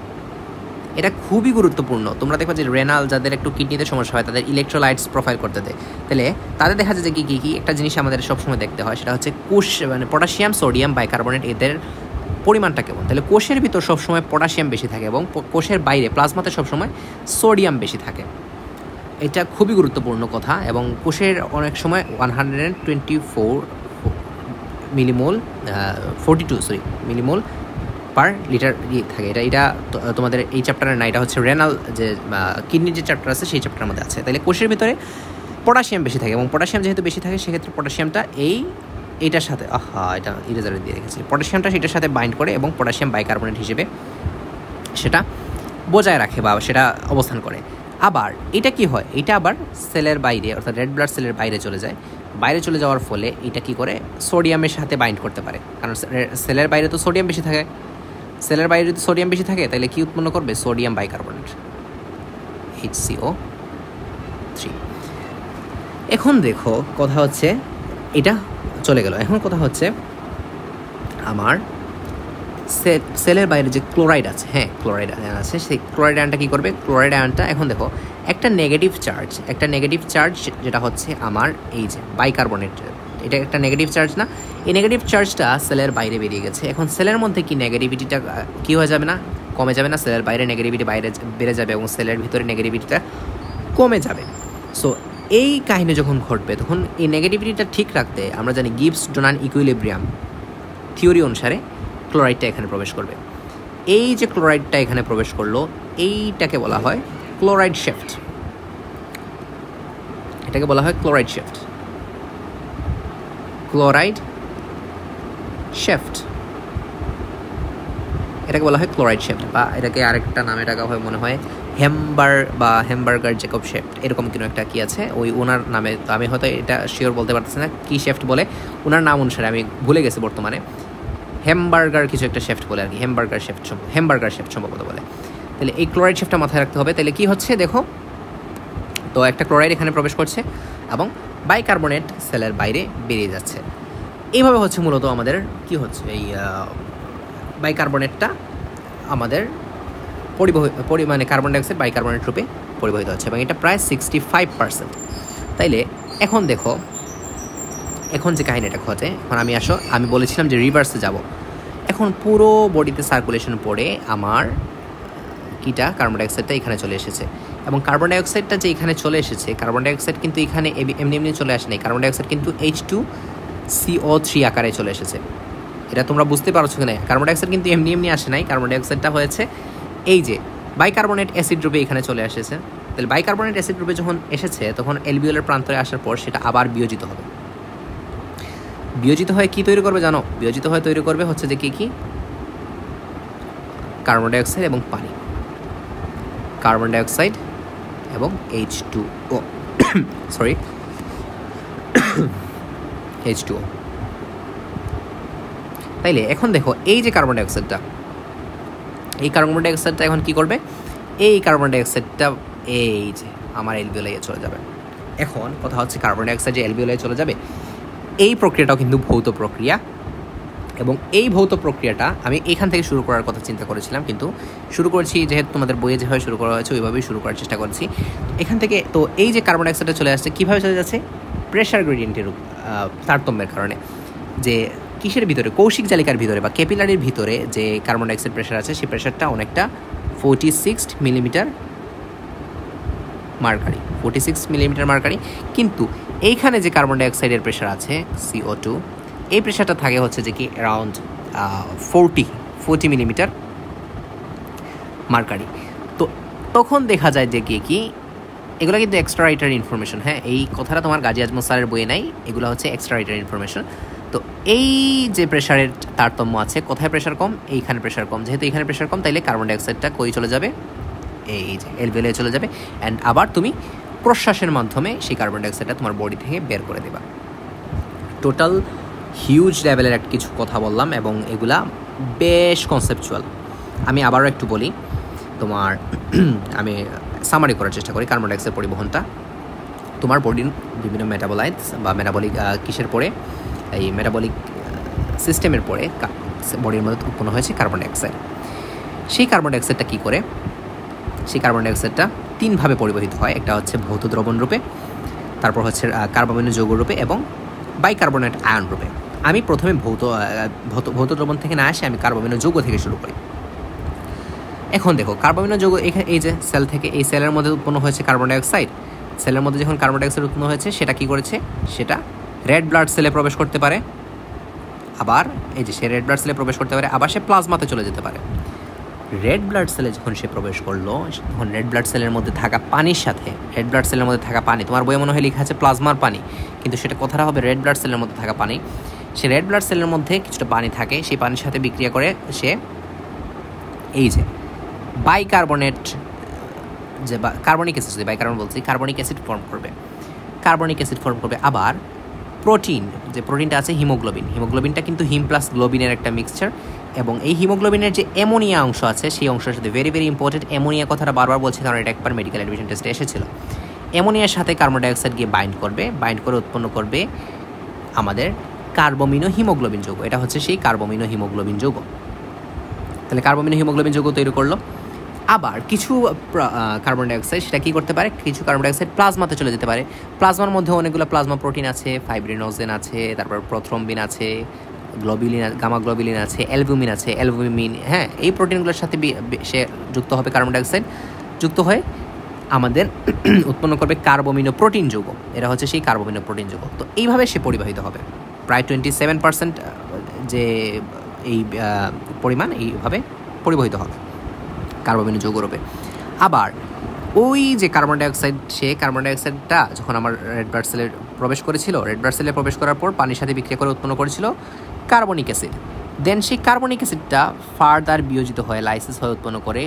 এটা খুবই গুরুত্বপূর্ণ। তোমরা দেখো যে রেনাল যাদের একটু কিডনিতে সমস্যা হয়, তাদের ইলেকট্রোলাইটস প্রোফাইল করতে দেয়, তাহলে তাদের দেখা যায় যে কী একটা জিনিস আমাদের সবসময় দেখতে হয়, সেটা হচ্ছে কোষ, মানে পটাশিয়াম সোডিয়াম বাইকার্বনেট এদের পরিমাণটা কেমন। তাহলে কোষের ভিতর সবসময় পটাশিয়াম বেশি থাকে এবং কোষের বাইরে প্লাজমাতে সবসময় সোডিয়াম বেশি থাকে, এটা খুবই গুরুত্বপূর্ণ কথা। এবং কোষের অনেক সময় 124 মিলিমোল 42 মিলিমোল পার লিটার থাকে। এটা তোমাদের এই চ্যাপ্টারের না, এটা হচ্ছে রেনাল যে কিডনির যে চ্যাপ্টার আছে সেই চ্যাপ্টারের মধ্যে আছে। তাহলে কোষের ভিতরে পটাশিয়াম বেশি থাকে, এবং পটাশিয়াম যেহেতু বেশি থাকে সেক্ষেত্রে পটাশিয়ামটা এইটার সাথে এটা ইরেজারে দিয়ে রেখেছি, পটাশিয়ামটা সেটার সাথে বাইন্ড করে এবং পটাশিয়াম বাইকার্বনেট হিসেবে সেটা বজায় রাখে বা সেটা অবস্থান করে। আবার এটা কি হয়, এটা আবার সেলের বাইরে অর্থাৎ রেড ব্লাড সেলের বাইরে চলে যায়, বাইরে চলে যাওয়ার ফলে এটা কি করে সোডিয়ামের সাথে বাইন্ড করতে পারে, কারণ সেলের বাইরে তো সোডিয়াম বেশি থাকে, সেলের বাইরে যদি সোডিয়াম বেশি থাকে তাহলে কি উৎপন্ন করবে, সোডিয়াম বাইকার্বনেট HCO3। এখন দেখো কথা হচ্ছে, এটা চলে গেল, এখন কথা হচ্ছে আমার সেলের বাইরে যে ক্লোরাইড আছে, হ্যাঁ ক্লোরাইড আয়ন আছে, সেই ক্লোরাইড আয়নটা কী করবে, ক্লোরাইড আয়নটা এখন দেখো একটা নেগেটিভ চার্জ যেটা হচ্ছে আমার এই যে বাইকার্বনেট, এটা একটা নেগেটিভ চার্জ না, এই নেগেটিভ চার্জটা সেলের বাইরে বেরিয়ে গেছে। এখন সেলের মধ্যে কি নেগেটিভিটিটা কী হয়ে যাবে না, কমে যাবে না, সেলের বাইরে নেগেটিভিটি বেড়ে যাবে এবং সেলের ভিতরে নেগেটিভিটিটা কমে যাবে। সো এই কাহিনী যখন ঘটবে তখন এই নেগেটিভিটিটা ঠিক রাখতে আমরা জানি গিবস ডোনান ইকুইলিব্রিয়াম থিওরি অনুসারে ক্লোরাইডটা এখানে প্রবেশ করবে। এই যে ক্লোরাইডটা এখানে প্রবেশ করলো, এইটাকে বলা হয় ক্লোরাইড শিফট, এটাকে বলা হয় ক্লোরাইড শিফট, এটাকে বলা হয় ক্লোরাইড শিফট, বা এটাকে আরেকটা নামে ডাকা হয় মনে হয় হ্যামবার্গার জ্যাকব শিফট, এরকম কোনো একটা কি আছে ওই ওনার নামে, তো আমি হয়তো এটা শিওর বলতে পারতেছি না কি শিফট বলে, ওনার নাম অনুসারে আমি ভুলে গেছি বর্তমানে, হ্যামবার্গার কিছু একটা শিফট বলে আর কি, হ্যামবার্গার শিফট সম্ভবত বলে। তাহলে এই ক্লোরাইড শিফটটা মাথায় রাখতে হবে। তাহলে কি হচ্ছে দেখো, তো একটা ক্লোরাইড এখানে প্রবেশ করছে এবং বাইকার্বনেট সেলের বাইরে বেরিয়ে যাচ্ছে। এইভাবে হচ্ছে মূলত আমাদের কি হচ্ছে, এই বাইকার্বনেটটা আমাদের মানে কার্বন ডাইঅক্সাইড বাইকার্বনেট রূপে পরিবহিত হচ্ছে, এবং এটা প্রায় 65%। তাইলে এখন দেখো, এখন যে কাহিনীটা ঘটে, এখন আমি বলেছিলাম যে রিভার্সে যাব, এখন পুরো বডিতে সার্কুলেশন পড়ে আমার কিটা কার্বন ডাইঅক্সাইডটা এখানে চলে এসেছে, এবং কার্বন ডাইঅক্সাইডটা যে এখানে চলে এসেছে, কার্বন ডাইঅক্সাইড কিন্তু এখানে এমনি চলে আসে নাই, কার্বন ডাইঅক্সাইড কিন্তু H2CO3 আকারে চলে এসেছে। এটা তোমরা বুঝতে পারছো কি না, কার্বন ডাইঅক্সাইড কিন্তু এমনি আসে নাই, কার্বন ডাইঅক্সাইডটা হয়েছে এই যে বাইকার্বনেট অ্যাসিড রূপে এখানে চলে এসেছে। তাহলে বাইকার্বনেট অ্যাসিড রূপে যখন এসেছে তখন অ্যালভিওলের প্রান্তরে আসার পর সেটা আবার বিয়োজিত হবে, বিয়োজিত হয়ে কি তৈরি করবে জানো, বিয়োজিত হয়ে তৈরি করবে হচ্ছে যে কি কার্বন ডাইঅক্সাইড এবং পানি, কার্বন ডাইঅক্সাইড এবং H2O সরি H2O। তাইলে এখন দেখো এই যে কার্বন ডাইঅক্সাইডটা, এই কার্বন ডাইঅক্সাইডটা এখন কি করবে, এই কার্বন ডাইঅক্সাইডটা এই যে আমার অ্যালভিওলাই চলে যাবে। এখন কথা হচ্ছে কার্বন ডাইঅক্সাইড যে অ্যালভিওলাই চলে যাবে, এই প্রক্রিয়াটাও কিন্তু ভৌত প্রক্রিয়া, এবং এই ভৌত প্রক্রিয়াটা আমি এখান থেকে শুরু করার কথা চিন্তা করেছিলাম, কিন্তু শুরু করেছি যেহেতু তোমাদের বইয়ে যেভাবে শুরু করা হয়েছে ওইভাবেই শুরু করার চেষ্টা করেছি। এখান থেকে তো এই যে কার্বন ডাইঅক্সাইডটা চলে আসছে কীভাবে চলে যাচ্ছে? প্রেশার গ্রেডিয়েন্টের তারতম্যের কারণে। যে কিসের ভিতরে, কৌশিক জালিকার ভিতরে বা ক্যাপিলারির ভিতরে যে কার্বন ডাইঅক্সাইড প্রেশার আছে সেই প্রেশারটা অনেকটা 46 মিলিমিটার মার্কারি, 46 মিলিমিটার মার্কারি। কিন্তু এইখানে যে কার্বন ডাইঅক্সাইডের প্রেশার আছে CO2, এই প্রেশারটা থাকে হচ্ছে যে কি অ্যারাউন্ড 40 মিলিমিটার মার্কারি। তো তখন দেখা যায় যে কি এগুলো কিন্তু এক্সট্রা রাইটার ইনফরমেশন, হ্যাঁ, এই কথাটা তোমার গাজী আজমল স্যারের বইয়ে নাই, এগুলো হচ্ছে এক্সট্রা রাইটার ইনফরমেশন। তো এই যে প্রেশারের তারতম্য আছে, কোথায় প্রেশার কম, এইখানে প্রেশার কম, যেহেতু এইখানে প্রেশার কম তাইলে কার্বন ডাইঅক্সাইডটা কই চলে যাবে, এই যে অ্যালভিওলে চলে যাবে। অ্যান্ড আবার তুমি প্রশ্বাসের মাধ্যমে সেই কার্বন ডাইঅক্সাইডটা তোমার বডি থেকে বের করে দেবা। টোটাল হিউজ লেভেলের একটা কিছু কথা বললাম এবং এগুলা বেশ কনসেপচুয়াল। আমি আবারও একটু বলি, তোমার আমি সামারি করার চেষ্টা করি। কার্বন ডাইঅক্সাইড পরিবহনটা তোমার বডির বিভিন্ন মেটাবোলাইটস বা মেটাবলিক কিসের পরে, এই মেটাবলিক সিস্টেমের পরে বডির মধ্যে উৎপন্ন হয়েছে কার্বন ডাইঅক্সাইড। সেই কার্বন ডাইঅক্সাইডটা কী করে, সেই কার্বন ডাইঅক্সাইডটা তিনভাবে পরিবাহিত হয়। একটা হচ্ছে ভৌত দ্রবণ রূপে, তারপর হচ্ছে কার্বমিক যৌগ রূপে এবং বাইকার্বনেট আয়ন রূপে। আমি প্রথমে ভৌত দ্রবণ থেকে না আসে আমি কার্বমিক যৌগ থেকে শুরু করি। এখন দেখো কার্বমিক যৌগ এখানে এই যে সেল থেকে, এই সেলের মধ্যে উৎপন্ন হয়েছে কার্বন ডাইঅক্সাইড। সেলের মধ্যে যখন কার্বন ডাইঅক্সাইড উৎপন্ন হয়েছে সেটা কী করেছে, সেটা রেড ব্লাড সেলে প্রবেশ করতে পারে, আবার এই যে সে রেড ব্লাড সেলে প্রবেশ করতে পারে, আবার সে প্লাজমাতে চলে যেতে পারে। রেড ব্লাড সেলে যখন সে প্রবেশ করলো, তখন রেড ব্লাড সেলের মধ্যে থাকা পানির সাথে, রেড ব্লাড সেলের মধ্যে থাকা পানি, তোমার বইয়ে মনে হয় লেখা আছে প্লাজমার পানি, কিন্তু সেটা কথাটা হবে রেড ব্লাড সেলের মধ্যে থাকা পানি। সে রেড ব্লাড সেলের মধ্যে কিছুটা পানি থাকে, সেই পানির সাথে বিক্রিয়া করে সে এই যে বাইকার্বনেট, যে কার্বনিক অ্যাসিড, যে বাইকার্বন বলছি, কার্বনিক অ্যাসিড ফর্ম করবে, কার্বনিক অ্যাসিড ফর্ম করবে। আবার প্রোটিন, যে প্রোটিনটা আছে হিমোগ্লোবিন, হিমোগ্লোবিনটা কিন্তু হিম প্লাস গ্লোবিনের একটা মিক্সচার, এবং এই হিমোগ্লোবিনের যে অ্যামোনিয়া অংশ আছে সেই অংশের সাথে ভেরি ভেরি ইম্পর্টেন্ট, অ্যামোনিয়া কথাটা বারবার বলছি কারণ এটা একবার মেডিকেল অ্যাডমিশন টেস্টে এসেছিল। অ্যামোনিয়ার সাথে কার্বন ডাইঅক্সাইড গিয়ে বাইন্ড করবে, বাইন্ড করে উৎপন্ন করবে আমাদের কার্বমিনো হিমোগ্লোবিন যৌগ। এটা হচ্ছে সেই কার্বমিনো হিমোগ্লোবিন যৌগ। তাহলে কার্বমিনো হিমোগ্লোবিন যৌগ তৈরি করলো। আবার কিছু কার্বন ডাইঅক্সাইড সেটা কী করতে পারে, কিছু কার্বন ডাইঅক্সাইড প্লাজমাতে চলে যেতে পারে। প্লাজমার মধ্যে অনেকগুলো প্লাজমা প্রোটিন আছে, ফাইব্রিনোজেন আছে, তারপর প্রোথ্রম্বিন আছে, গ্লোবিলিন, গামা গ্লোবিলিন আছে, অ্যালবুমিন আছে, অ্যালবুমিন, হ্যাঁ, এই প্রোটিনগুলোর সাথে সে যুক্ত হবে কার্বন ডাইঅক্সাইড, যুক্ত হয়ে আমাদের উৎপন্ন করবে কার্বমিনো প্রোটিন যৌগ। এরা হচ্ছে সেই কার্বমিনো প্রোটিন যৌগ। তো এইভাবে সে পরিবাহিত হবে, প্রায় 27% যে এই পরিমাণ এইভাবে পরিবাহিত হবে কার্বমিনো যৌগরূপে। আবার ওই যে কার্বন ডাইঅক্সাইড, সে কার্বন ডাইঅক্সাইডটা যখন আমার রেড ব্লাড সেলে প্রবেশ করেছিল, রেড ব্লাড সেলে প্রবেশ করার পর পানির সাথে বিক্রিয়া করে উৎপন্ন করেছিল কার্বনিক অ্যাসিড। দেন সেই কার্বনিক অ্যাসিডটা ফার্দার বিয়োজিত হয়ে লাইসিস হয়ে উৎপন্ন করে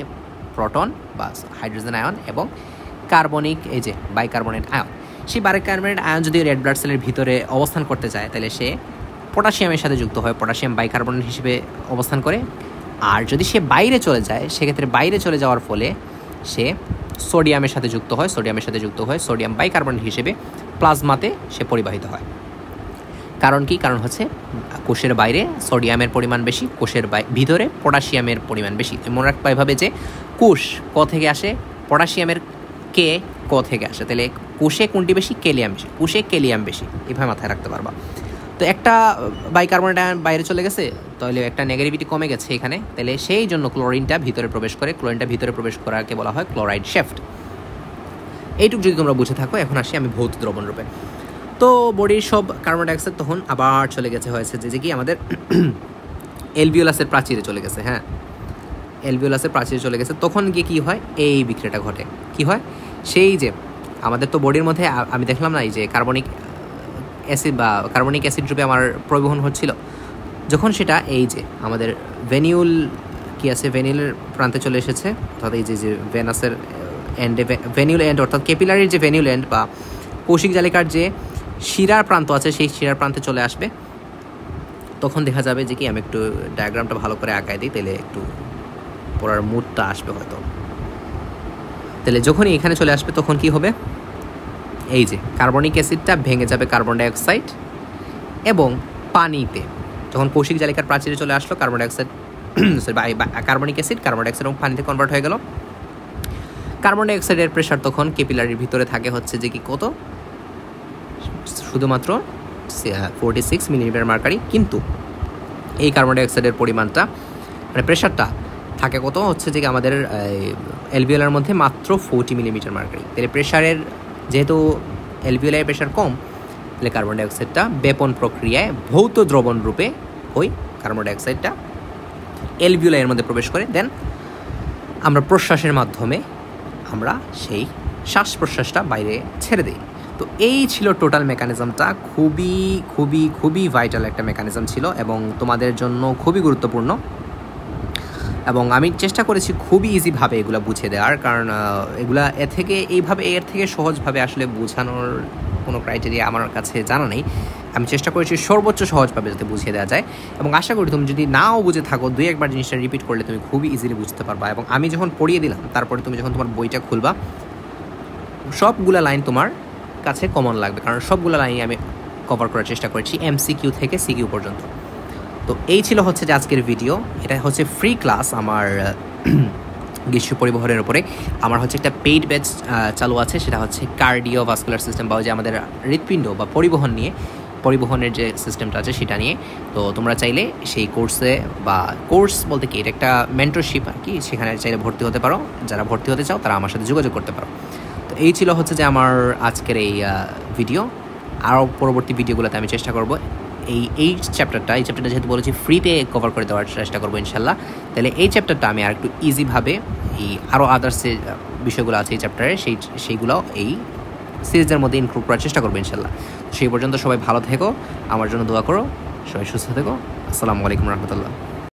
প্রোটন বা হাইড্রোজেন আয়ন এবং কার্বনিক, এই যে বাইকার্বনেট আয়ন। সেই বাইকার্বনেট আয়ন যদি রেড ব্লাড সেলের ভিতরে অবস্থান করতে চায় তাহলে সে পটাশিয়ামের সাথে যুক্ত হয়, পটাশিয়াম বাইকার্বনেট হিসেবে অবস্থান করে। আর যদি সে বাইরে চলে যায়, সেক্ষেত্রে বাইরে চলে যাওয়ার ফলে সে সোডিয়ামের সাথে যুক্ত হয়, সোডিয়ামের সাথে যুক্ত হয় সোডিয়াম বাইকার্বনেট হিসেবে প্লাজমাতে সে পরিবাহিত হয়। কারণ কি, কারণ হচ্ছে কোষের বাইরে সোডিয়ামের পরিমাণ বেশি, কোষের ভিতরে পটাশিয়ামের পরিমাণ বেশি। মনে রাখবা এভাবে যে কোষ ক থেকে আসে, পটাশিয়ামের কে ক থেকে আসে, তাহলে কোষে কোনটি বেশি, ক্যালিয়াম বেশি, কোষে ক্যালিয়াম বেশি, এভাবে মাথায় রাখতে পারবা। তো একটা বাইকার্বনেট আয়ন বাইরে চলে গেছে, তাহলে একটা নেগেটিভিটি কমে গেছে এখানে, তাহলে সেই জন্য ক্লোরিনটা ভিতরে প্রবেশ করে, ক্লোরিনটা ভিতরে প্রবেশ করাকে বলা হয় ক্লোরাইড শেফট। এইটুকু যদি তোমরা বুঝে থাকো। এখন আসি আমি ভৌত দ্রবণ রূপে। তো বডির সব কার্বন ডাইঅক্সাইড তখন আবার চলে গেছে, হয়েছে যে কি আমাদের অ্যালভিওলাসের প্রাচীরে চলে গেছে, হ্যাঁ, অ্যালভিওলাসের প্রাচীরে চলে গেছে। তখন গিয়ে কী হয়, এই বিক্রিয়াটা ঘটে। কি হয়, সেই যে আমাদের তো বডির মধ্যে আমি দেখলাম না এই যে কার্বনিক অ্যাসিড বা কার্বনিক অ্যাসিড রূপে আমার পরিবহন হচ্ছিল, যখন সেটা এই যে আমাদের ভেনিউল কি আছে, ভেনিউলের প্রান্তে চলে এসেছে, অর্থাৎ এই যে ভেনাসের এন্ডে, ভেনিউল এন্ড অর্থাৎ ক্যাপিলারির যে ভেনিউল এন্ড বা কৌশিক জালিকার যে শিরার প্রান্ত আছে, সেই শিরার প্রান্তে চলে আসবে। তখন দেখা যাবে যে কি, আমি একটু ডায়াগ্রামটা ভালো করে আঁকায় দিই, তাহলে একটু পড়ার মুডটা আসবে হয়তো। তাহলে যখনই এখানে চলে আসবে তখন কি হবে, এই যে কার্বনিক অ্যাসিডটা ভেঙে যাবে কার্বন ডাইঅক্সাইড এবং পানিতে। যখন কৌশিক জালিকার প্রাচীরে চলে আসলো carbon dioxide carbonic acid carbon dioxide এবং পানিতে কনভার্ট হয়ে গেল। কার্বন ডাইঅক্সাইডের প্রেশার তখন ক্যাপিলারির ভিতরে থাকে হচ্ছে যে কি কত, শুধুমাত্র 46 মিলিমিটার মার্কারি। কিন্তু এই কার্বন ডাইঅক্সাইডের পরিমাণটা মানে প্রেশারটা থাকে কত হচ্ছে যে আমাদের অ্যালভিওলার মধ্যে মাত্র 40 মিলিমিটার মার্কারি। তাহলে প্রেশারের যেহেতু অ্যালভিওলার প্রেশার কম, তাহলে কার্বন ডাইঅক্সাইডটা বেপন প্রক্রিয়ায় ভৌত দ্রবণ রূপে ওই কার্বন ডাইঅক্সাইডটা অ্যালভিওলার মধ্যে প্রবেশ করে, দেন আমরা প্রশ্বাসের মাধ্যমে আমরা সেই শ্বাস প্রশ্বাসটা বাইরে ছেড়ে দিই। তো এই ছিল টোটাল মেকানিজমটা। খুবই খুবই খুবই ভাইটাল একটা মেকানিজম ছিল এবং তোমাদের জন্য খুবই গুরুত্বপূর্ণ। এবং আমি চেষ্টা করেছি খুবই ইজিভাবে এগুলো বুঝিয়ে দেওয়ার, কারণ এগুলা এর থেকে সহজভাবে আসলে বোঝানোর কোনো ক্রাইটেরিয়া আমার কাছে জানা নেই। আমি চেষ্টা করেছি সর্বোচ্চ সহজভাবে যাতে বুঝিয়ে দেওয়া যায়, এবং আশা করি তুমি যদি নাও বুঝে থাকো 2-1 জিনিসটা রিপিট করলে তুমি খুবই ইজিলি বুঝতে পারবা। এবং আমি যখন পড়িয়ে দিলাম তারপরে তুমি যখন তোমার বইটা খুলবা সবগুলা লাইন তোমার কাছে কমন লাগবে, কারণ সবগুলো লাইন আমি কভার করার চেষ্টা করেছি MCQ থেকে CQ পর্যন্ত। তো এই ছিল হচ্ছে যে আজকের ভিডিও। এটা হচ্ছে ফ্রি ক্লাস আমার গ্রীষ্ম পরিবহনের উপরে। আমার হচ্ছে একটা পেইড ব্যাচ চালু আছে, সেটা হচ্ছে কার্ডিওভাস্কুলার সিস্টেম বা যে আমাদের হৃৎপিণ্ড বা পরিবহনের যে সিস্টেমটা আছে সেটা নিয়ে। তো তোমরা চাইলে সেই কোর্স বলতে কি এটা একটা মেন্টরশিপ আর কি, সেখানে চাইলে ভর্তি হতে পারো। যারা ভর্তি হতে চাও তারা আমার সাথে যোগাযোগ করতে পারো। তো এই ছিল হচ্ছে যে আমার আজকের এই ভিডিও। আরও পরবর্তী ভিডিওগুলোতে আমি চেষ্টা করব এই চ্যাপ্টারটা যেহেতু বলেছি ফ্রিতে কভার করে দেওয়ার চেষ্টা করবো ইনশাল্লাহ। তাহলে এই চ্যাপ্টারটা আমি আর একটু ইজিভাবে এই আরও আদার্স যে বিষয়গুলো আছে এই চ্যাপ্টারে সেইগুলো এই সিরিজের মধ্যে ইনক্লুড করার চেষ্টা করবো ইনশাল্লাহ। সেই পর্যন্ত সবাই ভালো থেকো, আমার জন্য দোয়া করো, সবাই সুস্থ থেকো। আসসালামু আলাইকুম রহমতুল্লাহ।